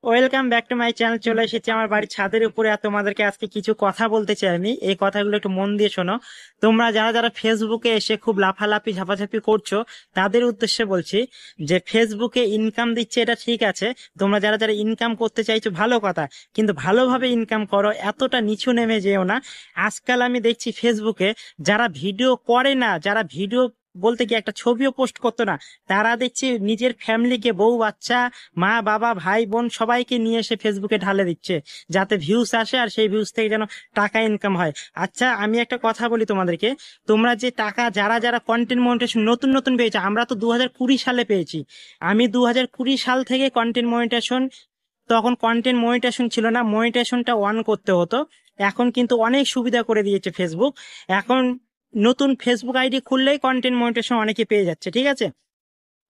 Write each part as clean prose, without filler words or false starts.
Welcome back to my channel. চলে এসেছি আমার বাড়ির ছাদের উপরে, আর তোমাদেরকে আজকে কিছু কথা বলতে চাই। আমি এই কথাগুলো একটু মন দিয়ে শোনো। তোমরা যারা যারা ফেসবুকে এসে খুব লাফালাফি ঝাপাঝাপি করছো, তাদের উদ্দেশ্যে বলছি যে ফেসবুকে ইনকাম দিচ্ছে, এটা ঠিক আছে। তোমরা যারা যারা ইনকাম করতে চাইছো ভালো কথা, কিন্তু ভালোভাবে ইনকাম করো, এতটা নিচু নেমে যেও না। আজকাল আমি দেখছি ফেসবুকে যারা ভিডিও করে না, যারা ভিডিও বলতে কি একটা ছবিও পোস্ট করতো না, তারা দেখছি নিজের ফ্যামিলিকে, বউ বাচ্চা, মা বাবা ভাই বোন সবাইকে নিয়ে এসে ফেসবুকে ঢালে দিচ্ছে, যাতে ভিউস আসে আর সেই ভিউস থেকে যেন টাকা ইনকাম হয়। আচ্ছা, আমি একটা কথা বলি তোমাদেরকে। তোমরা যে টাকা যারা যারা কন্টেন্ট মনিটাইজেশন নতুন নতুন পেয়েছে, আমরা তো 2020 সালে পেয়েছি। আমি 2020 সাল থেকে কন্টেন্ট মনিটাইজেশন, তখন কন্টেন্ট মনিটাইজেশন ছিল না, মনিটাইজেশনটা অন করতে হতো। এখন কিন্তু অনেক সুবিধা করে দিয়েছে ফেসবুক। এখন নতুন ফেসবুক আইডি খুললেই কন্টেন্ট মনিটাইজেশন অনেকে পেয়ে যাচ্ছে, ঠিক আছে।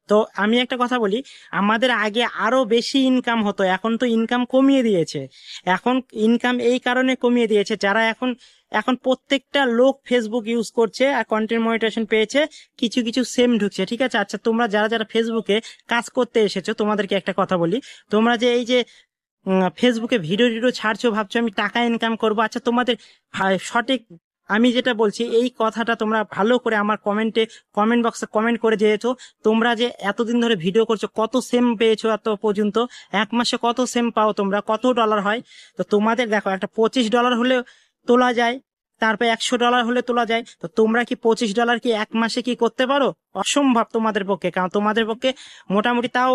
তো আমি একটা কথা বলি, আমাদের আগে আরো বেশি ইনকাম হতো, এখন তো ইনকাম কমিয়ে দিয়েছে। এখন ইনকাম এই কারণে কমিয়ে দিয়েছে, যারা এখন এখন প্রত্যেকটা লোক ফেসবুক ইউজ করছে আর কন্টেন্ট মনিটাইজেশন পেয়েছে, কিছু কিছু সেম ঢুকছে, ঠিক আছে। আচ্ছা, তোমরা যারা যারা ফেসবুকে কাজ করতে এসেছো, তোমাদেরকে একটা কথা বলি। তোমরা যে এই যে ফেসবুকে ভিডিও টিডিও ছাড়ছো, ভাবছো আমি টাকা ইনকাম করবো। আচ্ছা, তোমাদের সঠিক, আমি যেটা বলছি এই কথাটা তোমরা ভালো করে আমার কমেন্ট বক্সে কমেন্ট করে যেহেতু, তোমরা যে এতদিন ধরে ভিডিও করছো, কত সেম পেয়েছো এত পর্যন্ত, এক মাসে কত সেম পাও তোমরা, কত ডলার হয়? তো তোমাদের দেখো, একটা $25 হলে তোলা যায়, তারপর $100 হলে তোলা যায়। তো তোমরা কি $25 কি এক মাসে কি করতে পারো? অসম্ভব তোমাদের পক্ষে, কারণ তোমাদের পক্ষে মোটামুটি তাও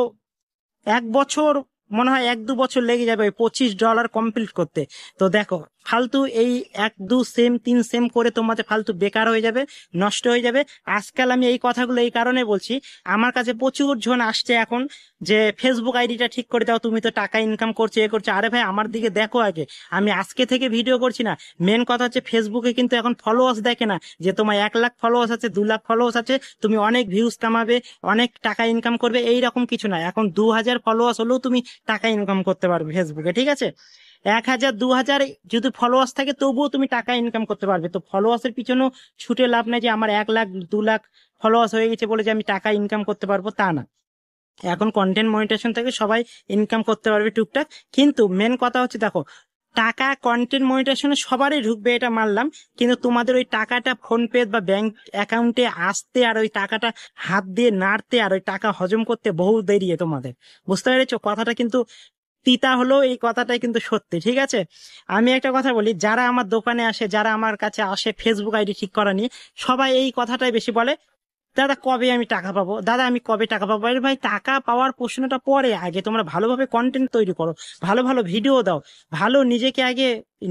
এক বছর, মনে হয় 1-2 বছর লেগে যাবে ওই $25 কমপ্লিট করতে। তো দেখো, ফালতু এই 1 2 সেম 3 সেম করে তোমাদের ফালতু বেকার হয়ে যাবে, নষ্ট হয়ে যাবে। আজকাল আমি এই কথাগুলো এই কারণে বলছি, আমার কাছে প্রচুর জন আসছে এখন যে ফেসবুক আইডিটা ঠিক করে দাও, তুমি তো টাকা ইনকাম করছো, এ করছো। আরে ভাই, আমার দিকে দেখো আগে, আমি আজকে থেকে ভিডিও করছি না। মেন কথা হচ্ছে ফেসবুকে কিন্তু এখন ফলোয়ার্স দেখে না যে তোমার 1 লাখ ফলোয়ার্স আছে, 2 লাখ ফলোয়ার্স আছে, তুমি অনেক ভিউজ কামাবে, অনেক টাকা ইনকাম করবে, এই রকম কিছু না। এখন 2,000 ফলোয়ার্স হলেও তুমি টাকা ইনকাম করতে পারবে ফেসবুকে, ঠিক আছে। 1,000 2,000 যদি ফলোয়ার্স থাকে, তবুও তুমি টাকা ইনকাম করতে পারবে। তো ফলোয়ার্সের পিছনেও ছুটে লাভ নাই যে আমার 1 লাখ 2 লাখ ফলোয়ার্স হয়ে গেছে বলে যে আমি টাকা ইনকাম করতে পারবো, তা না। এখন কন্টেন্ট মনিটাইজেশন থেকে সবাই ইনকাম করতে পারবে টুকটাক। কিন্তু মেন কথা হচ্ছে দেখো, টাকা কন্টেন্ট মনিটাইজেশনে সবারই ঢুকবে, এটা মানলাম। কিন্তু তোমাদের ওই টাকাটা ফোন পে বা ব্যাংক অ্যাকাউন্টে আসতে, আর ওই টাকাটা হাত দিয়ে নাড়তে, আর ওই টাকা হজম করতে বহু দেরি তোমাদের। বুঝতে পেরেছো কথাটা? কিন্তু তিতা হলেও এই কথাটাই কিন্তু সত্যি, ঠিক আছে। আমি একটা কথা বলি, যারা আমার দোকানে আসে, যারা আমার কাছে আসে ফেসবুক আইডি ঠিক করা নিয়ে, সবাই এই কথাটাই বেশি বলে, দাদা কবে আমি টাকা পাবো, দাদা আমি কবে টাকা পাবো। আরে ভাই, টাকা পাওয়ার প্রশ্নটা পরে, আগে তোমরা ভালোভাবে কন্টেন্ট তৈরি করো, ভালো ভালো ভিডিও দাও, ভালো নিজেকে আগে,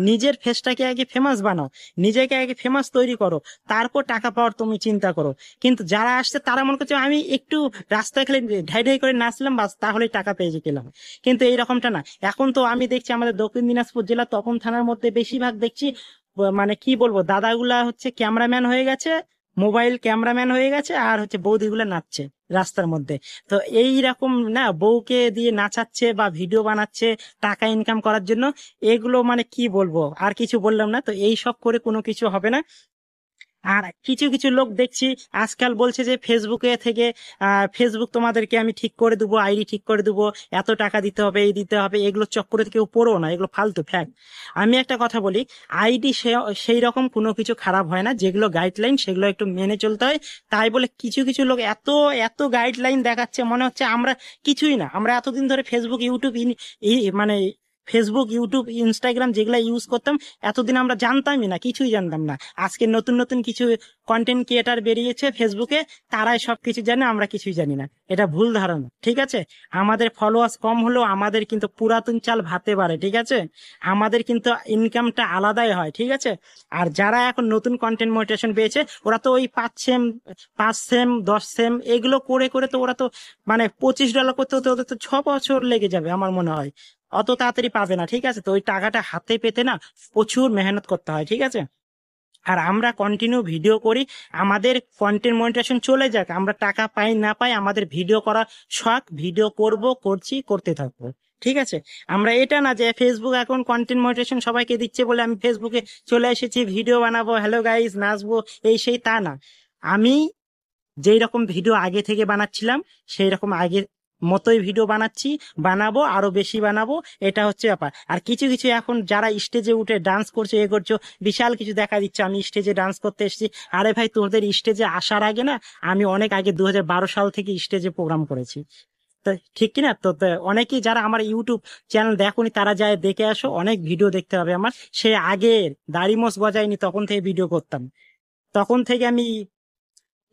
নিজের ফেসটাকে আগে ফেমাস বানাও, নিজেকে আগে ফেমাস তৈরি করো, তারপর টাকা পাওয়ার তুমি চিন্তা করো। কিন্তু যারা আসছে তারা মনে করছে আমি একটু রাস্তায় খালি ঢাই ঢাই করে নাচলাম, বাস তাহলেই টাকা পেয়ে গেলাম। কিন্তু এইরকমটা না। এখন তো আমি দেখছি আমাদের দক্ষিণ দিনাজপুর জেলা তপন থানার মধ্যে বেশিরভাগ দেখছি, মানে কি বলবো, দাদাগুলা হচ্ছে ক্যামেরাম্যান হয়ে গেছে, মোবাইল ক্যামেরাম্যান হয়ে গেছে, আর হচ্ছে বৌদিগুলো নাচছে রাস্তার মধ্যে। তো এই রকম না, বউকে দিয়ে নাচাচ্ছে বা ভিডিও বানাচ্ছে টাকা ইনকাম করার জন্য। এগুলো মানে কি বলবো, আর কিছু বললাম না। তো এই সব করে কোনো কিছু হবে না। আর কিছু কিছু লোক দেখছি আজকাল বলছে যে ফেসবুকে থেকে ফেসবুক তোমাদেরকে আমি ঠিক করে দেবো, আইডি ঠিক করে দেবো, এত টাকা দিতে হবে, এই দিতে হবে। এগুলো চক্করে কেউ পড়ো না, এগুলো ফালতু ফ্যাক্ট। আমি একটা কথা বলি, আইডি সেই রকম কোনো কিছু খারাপ হয় না, যেগুলো গাইডলাইন সেগুলো একটু মেনে চলতে হয়। তাই বলে কিছু কিছু লোক এত এত গাইডলাইন দেখাচ্ছে, মনে হচ্ছে আমরা কিছুই না। আমরা এতদিন ধরে ফেসবুক ইউটিউব মানে ফেসবুক ইউটিউব ইনস্টাগ্রাম যেগুলো ইউজ করতাম, এতদিন আমরা জানতামই না, কিছুই জানতাম না। আজকে নতুন নতুন কিছু কন্টেন্ট ক্রিয়েটার বেরিয়েছে ফেসবুকে, তারাই সবকিছু জানে, আমরা কিছুই জানি না। এটা ভুল ধারণা, ঠিক আছে। আমাদের ফলোয়ার্স কম হলেও আমাদের কিন্তু পুরাতন চাল ভাতে পারে, ঠিক আছে। আমাদের কিন্তু ইনকামটা আলাদাই হয়, ঠিক আছে। আর যারা এখন নতুন কন্টেন্ট মনিটাইজেশন পেয়েছে, ওরা তো ওই 5 সেম 10 সেম এগুলো করে করে তো ওরা তো মানে $25 করতে হতে ওদের তো 6 বছর লেগে যাবে আমার মনে হয়। অত তাড়াতাড়ি পাবে না, ঠিক আছে। তো ওই টাকাটা হাতে পেতে না প্রচুর মেহনত করতে হয়, ঠিক আছে। আর আমরা কন্টিনিউ ভিডিও করি, আমাদের কন্টেন্ট মনিটাইজেশন চলে যাক, আমরা টাকা পাই না পাই, আমাদের ভিডিও করা শখ, ভিডিও করব, করছি, করতে থাকবো, ঠিক আছে। আমরা এটা না যে ফেসবুক এখন কন্টেন্ট মনিটাইজেশন সবাইকে দিচ্ছে বলে আমি ফেসবুকে চলে এসেছি, ভিডিও বানাবো, হ্যালো গাইস, নাচবো, এই সেই, তা না। আমি যেই রকম ভিডিও আগে থেকে বানাচ্ছিলাম, সেই রকম আগে মতোই ভিডিও বানাবো, আরো বেশি বানাবো। এটা হচ্ছে ব্যাপার। আর কিছু কিছু এখন যারা স্টেজে উঠে ডান্স করছে, এ করছো, বিশাল কিছু দেখা দিচ্ছে আমি স্টেজে ডান্স করতে এসেছি। আরে ভাই, তোদের স্টেজে আসার আগে না, আমি অনেক আগে 2012 সাল থেকে স্টেজে প্রোগ্রাম করেছি। তা ঠিক কিনা? তো অনেকেই যারা আমার ইউটিউব চ্যানেল দেখোনি তারা যায় দেখে আসো, অনেক ভিডিও দেখতে হবে আমার। সে আগের দাড়ি মোছ গজায়নি তখন থেকে ভিডিও করতাম, তখন থেকে আমি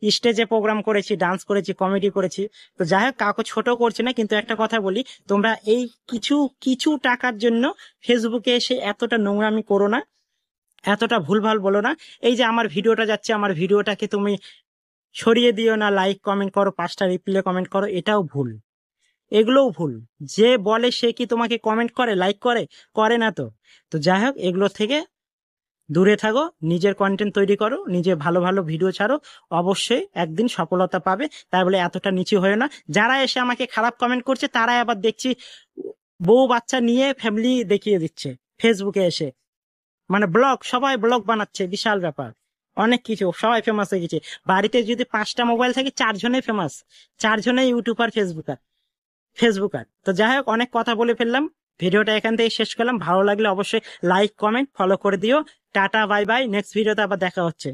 স্টেজে প্রোগ্রাম করেছি, ডান্স করেছি, কমেডি করেছি। তো যাই হোক, কাউকে ছোট করছি না, কিন্তু একটা কথা বলি, তোমরা এই কিছু কিছু টাকার জন্য ফেসবুকে এসে এতটা নোংরামি করো না, এতটা ভুলভাল বলো না। এই যে আমার ভিডিওটা যাচ্ছে, আমার ভিডিওটাকে তুমি সরিয়ে দিও না, লাইক কমেন্ট করো, 5টা রিপ্লে কমেন্ট করো, এটাও ভুল, এগুলোও ভুল। যে বলে সে কি তোমাকে কমেন্ট করে, লাইক করে? করে না তো। তো যাই হোক, এগুলো থেকে দূরে থাকো, নিজের কন্টেন্ট তৈরি করো, নিজে ভালো ভালো ভিডিও ছাড়ো, অবশ্যই একদিন সফলতা পাবে। তাই বলে এতটা নিচু হয়ে না। যারা এসে আমাকে খারাপ কমেন্ট করছে তারাই আবার দেখছি বউ বাচ্চা নিয়ে ফ্যামিলি দেখিয়ে দিচ্ছে ফেসবুকে এসে, মানে ব্লগ, সবাই ব্লগ বানাচ্ছে, বিশাল ব্যাপার। অনেক কিছু, সবাই ফেমাস হয়ে গেছে। বাড়িতে যদি 5টা মোবাইল থাকে, 4জনেই ফেমাস, 4জনেই ইউটিউবার, ফেসবুকার। তো যাই হোক, অনেক কথা বলে ফেললাম, ভিডিওটা এখান থেকে শেষ করলাম। ভালো লাগলে অবশ্যই লাইক কমেন্ট ফলো করে দিও। টাটা, বাই বাই, নেক্সট ভিডিওতে আবার দেখা হচ্ছে।